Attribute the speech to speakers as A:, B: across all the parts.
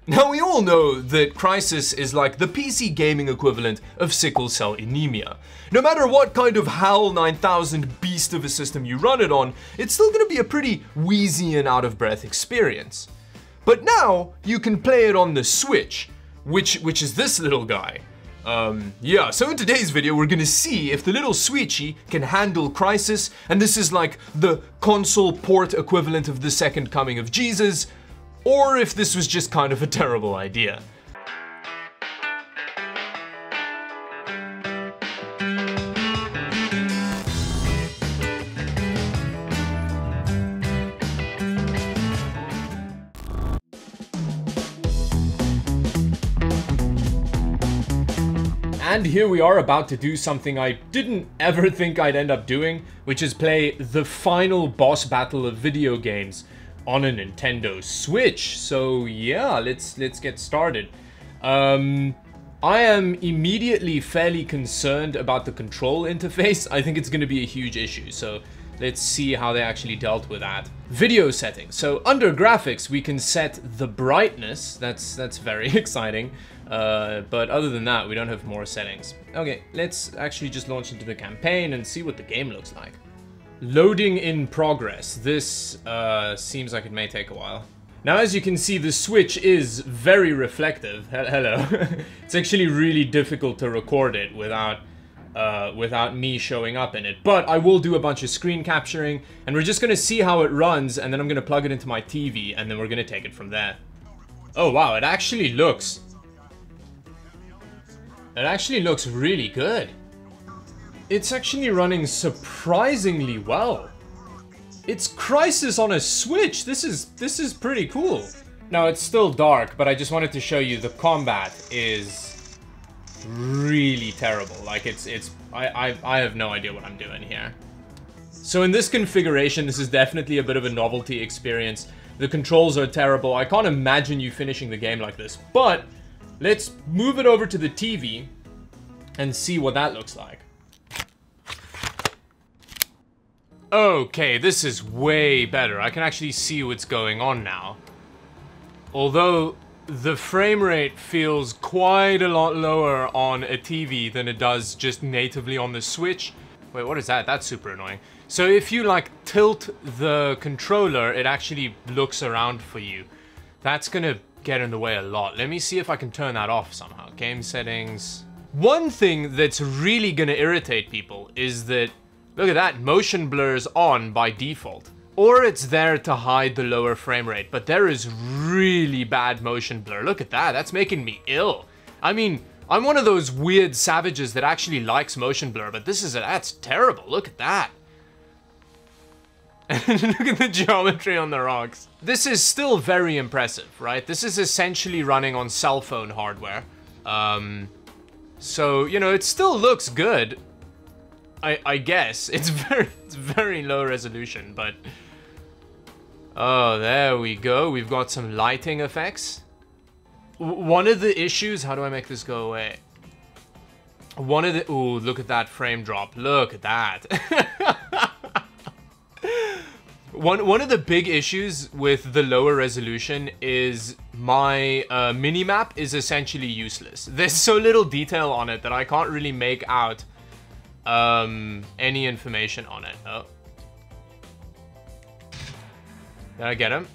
A: Now, we all know that Crysis is like the PC gaming equivalent of sickle cell anemia. No matter what kind of HAL 9000 beast of a system you run it on, it's still gonna be a pretty wheezy and out of breath experience. But now, you can play it on the Switch, which is this little guy. Yeah, so in today's video, we're gonna see if the little Switchy can handle Crysis, and this is like the console port equivalent of the second coming of Jesus, or if this was just kind of a terrible idea. And here we are about to do something I didn't ever think I'd end up doing, which is play the final boss battle of video games on a Nintendo Switch. So yeah, let's get started. I am immediately fairly concerned about the control interface. I think it's going to be a huge issue, so let's see how they actually dealt with that. Video settings. So under graphics, we can set the brightness. That's very exciting. But other than that, we don't have more settings. Okay, let's actually just launch into the campaign and see what the game looks like. Loading in progress. This seems like it may take a while. Now, as you can see, the Switch is very reflective. Hello. It's actually really difficult to record it without me showing up in it. But I will do a bunch of screen capturing, and we're just gonna see how it runs, and then I'm gonna plug it into my TV, and then we're gonna take it from there. Oh wow, it actually looks really good. It's actually running surprisingly well. It's Crysis on a Switch. This is pretty cool. Now, it's still dark, but I just wanted to show you the combat is really terrible. Like I have no idea what I'm doing here. So in this configuration, this is definitely a bit of a novelty experience. The controls are terrible. I can't imagine you finishing the game like this, but let's move it over to the TV and see what that looks like. Okay, this is way better. I can actually see what's going on now. Although the frame rate feels quite a lot lower on a TV than it does just natively on the Switch. Wait, what is that? That's super annoying. So if you like tilt the controller, it actually looks around for you. That's gonna get in the way a lot. Let me see if I can turn that off somehow. Game settings. One thing that's really gonna irritate people is that, look at that, motion blur's on by default. Or it's there to hide the lower frame rate, but there is really bad motion blur. Look at that, that's making me ill. I mean, I'm one of those weird savages that actually likes motion blur, but that's terrible, look at that. Look at the geometry on the rocks. This is still very impressive, right? This is essentially running on cell phone hardware. So, you know, it still looks good. I guess. It's very low resolution, but... Oh, there we go. We've got some lighting effects. One of the issues... How do I make this go away? One of the... Ooh, look at that frame drop. Look at that. One of the big issues with the lower resolution is my minimap is essentially useless. There's so little detail on it that I can't really make out any information on it. Oh. Did I get him?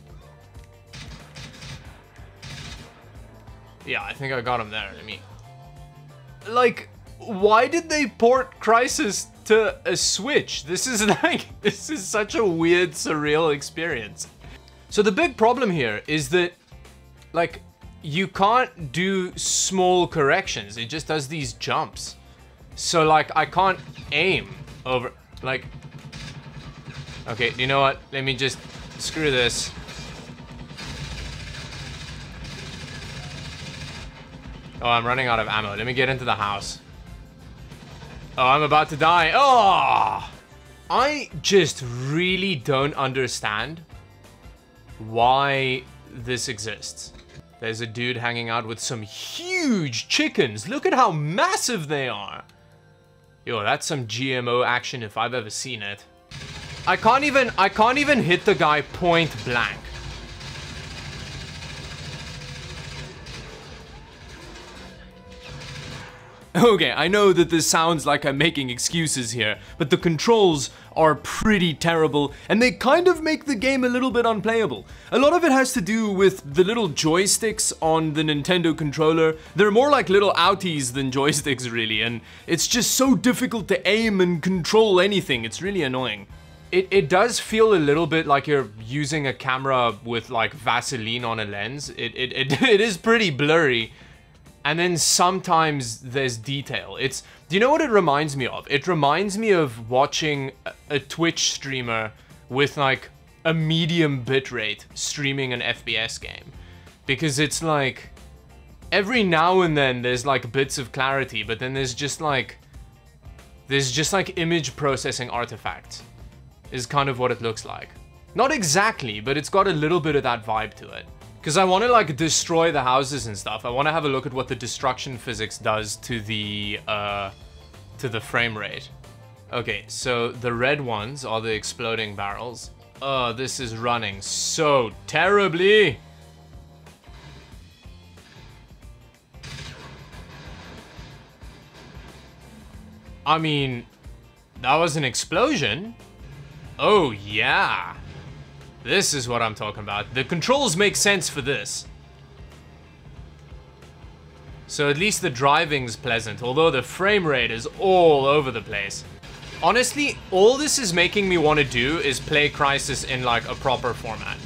A: Yeah, I think I got him there. I mean, like, why did they port Crysis to a Switch? This is such a weird, surreal experience. So the big problem here is that, like, you can't do small corrections. It just does these jumps. So, like, I can't aim over, like... Okay, you know what? Let me just... Screw this. Oh, I'm running out of ammo. Let me get into the house. Oh, I'm about to die. Oh! I just really don't understand why this exists. There's a dude hanging out with some huge chickens. Look at how massive they are. Yo, that's some GMO action if I've ever seen it. I can't even hit the guy point blank. Okay, I know that this sounds like I'm making excuses here, but the controls are pretty terrible, and they kind of make the game a little bit unplayable. A lot of it has to do with the little joysticks on the Nintendo controller. They're more like little outies than joysticks, really, and it's just so difficult to aim and control anything. It's really annoying. It does feel a little bit like you're using a camera with like Vaseline on a lens. It is pretty blurry. And then sometimes there's detail. Do you know what it reminds me of? It reminds me of watching a Twitch streamer with like a medium bitrate streaming an FPS game. Because it's like, every now and then there's like bits of clarity, but then there's just like image processing artifacts is kind of what it looks like. Not exactly, but it's got a little bit of that vibe to it. Because I want to like destroy the houses and stuff. I want to have a look at what the destruction physics does to the frame rate. Okay, so the red ones are the exploding barrels. Oh, this is running so terribly. I mean, that was an explosion. Oh yeah. This is what I'm talking about. The controls make sense for this. So at least the driving's pleasant, although the frame rate is all over the place. Honestly, all this is making me want to do is play Crysis in like a proper format.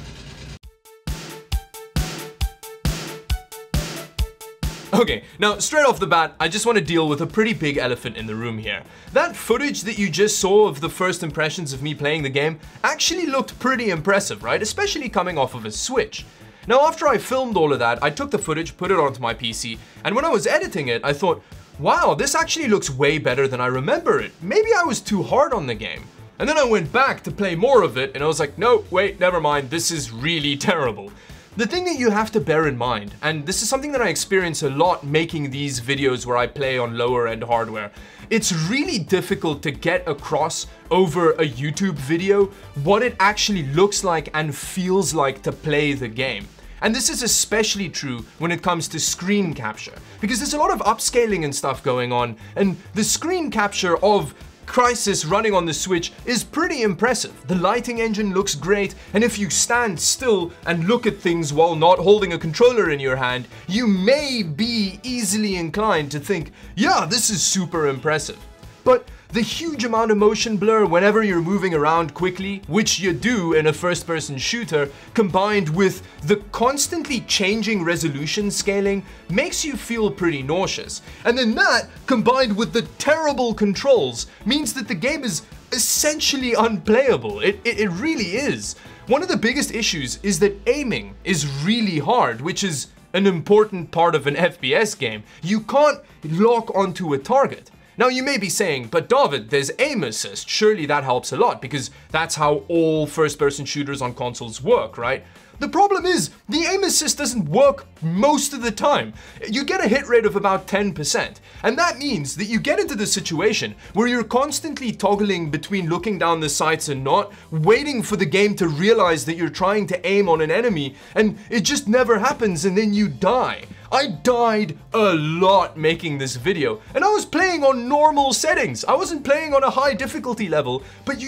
A: Okay, now straight off the bat, I just want to deal with a pretty big elephant in the room here. That footage that you just saw of the first impressions of me playing the game actually looked pretty impressive, right? Especially coming off of a Switch. Now after I filmed all of that, I took the footage, put it onto my PC, and when I was editing it, I thought, wow, this actually looks way better than I remember it. Maybe I was too hard on the game. And then I went back to play more of it, and I was like, no, wait, never mind, this is really terrible. The thing that you have to bear in mind, and this is something that I experience a lot making these videos where I play on lower end hardware, it's really difficult to get across over a YouTube video what it actually looks like and feels like to play the game. And this is especially true when it comes to screen capture, because there's a lot of upscaling and stuff going on, and the screen capture of Crysis running on the Switch is pretty impressive. The lighting engine looks great, and if you stand still and look at things while not holding a controller in your hand, you may be easily inclined to think, yeah, this is super impressive. But the huge amount of motion blur whenever you're moving around quickly, which you do in a first-person shooter, combined with the constantly changing resolution scaling, makes you feel pretty nauseous. And then that, combined with the terrible controls, means that the game is essentially unplayable. It really is. One of the biggest issues is that aiming is really hard, which is an important part of an FPS game. You can't lock onto a target. Now you may be saying, but Dawid, there's aim assist. Surely that helps a lot because that's how all first-person shooters on consoles work, right? The problem is, the aim assist doesn't work most of the time. You get a hit rate of about 10%. And that means that you get into the situation where you're constantly toggling between looking down the sights and not, waiting for the game to realize that you're trying to aim on an enemy, and it just never happens and then you die. I died a lot making this video, and I was playing on normal settings. I wasn't playing on a high difficulty level, but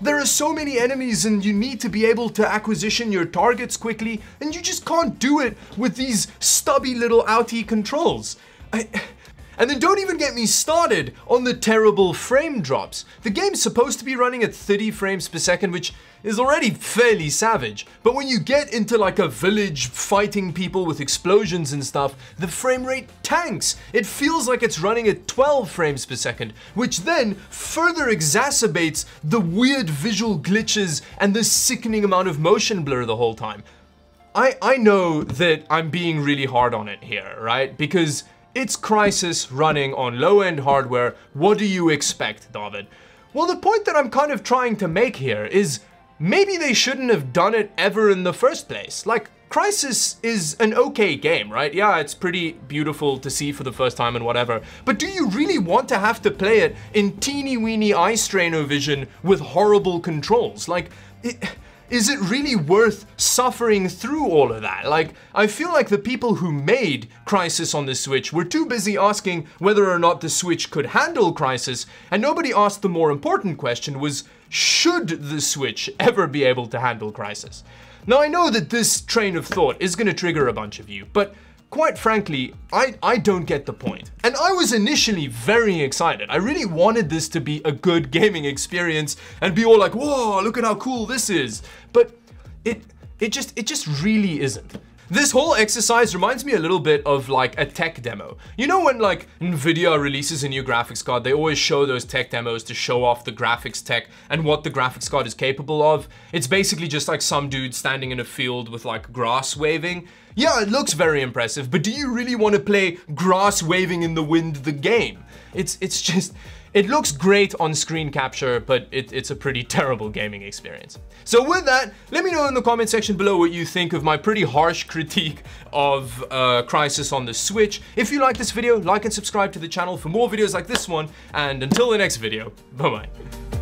A: there are so many enemies and you need to be able to acquisition your targets quickly, and you just can't do it with these stubby little outie controls. And then don't even get me started on the terrible frame drops. The game's supposed to be running at 30 frames per second, which is already fairly savage. But when you get into like a village fighting people with explosions and stuff, the frame rate tanks. It feels like it's running at 12 frames per second, which then further exacerbates the weird visual glitches and the sickening amount of motion blur the whole time. I know that I'm being really hard on it here, right? Because it's Crysis running on low-end hardware. What do you expect, Dawid? Well, the point that I'm kind of trying to make here is maybe they shouldn't have done it ever in the first place. Like, Crysis is an okay game, right? Yeah, it's pretty beautiful to see for the first time and whatever. But do you really want to have to play it in teeny-weeny eye strainer vision with horrible controls? Like, is it really worth suffering through all of that? Like, I feel like the people who made Crysis on the Switch were too busy asking whether or not the Switch could handle Crysis, and nobody asked the more important question was, should the Switch ever be able to handle Crysis? Now, I know that this train of thought is going to trigger a bunch of you, but quite frankly, I don't get the point. And I was initially very excited. I really wanted this to be a good gaming experience and be all like, whoa, look at how cool this is. But it just really isn't. This whole exercise reminds me a little bit of like a tech demo. You know when like Nvidia releases a new graphics card, they always show those tech demos to show off the graphics tech and what the graphics card is capable of. It's basically just like some dude standing in a field with like grass waving. Yeah, it looks very impressive, but do you really want to play grass waving in the wind the game? It's just, it looks great on screen capture, but it's a pretty terrible gaming experience. So with that, let me know in the comment section below what you think of my pretty harsh critique of Crysis on the Switch. If you like this video, like and subscribe to the channel for more videos like this one, and until the next video, bye-bye.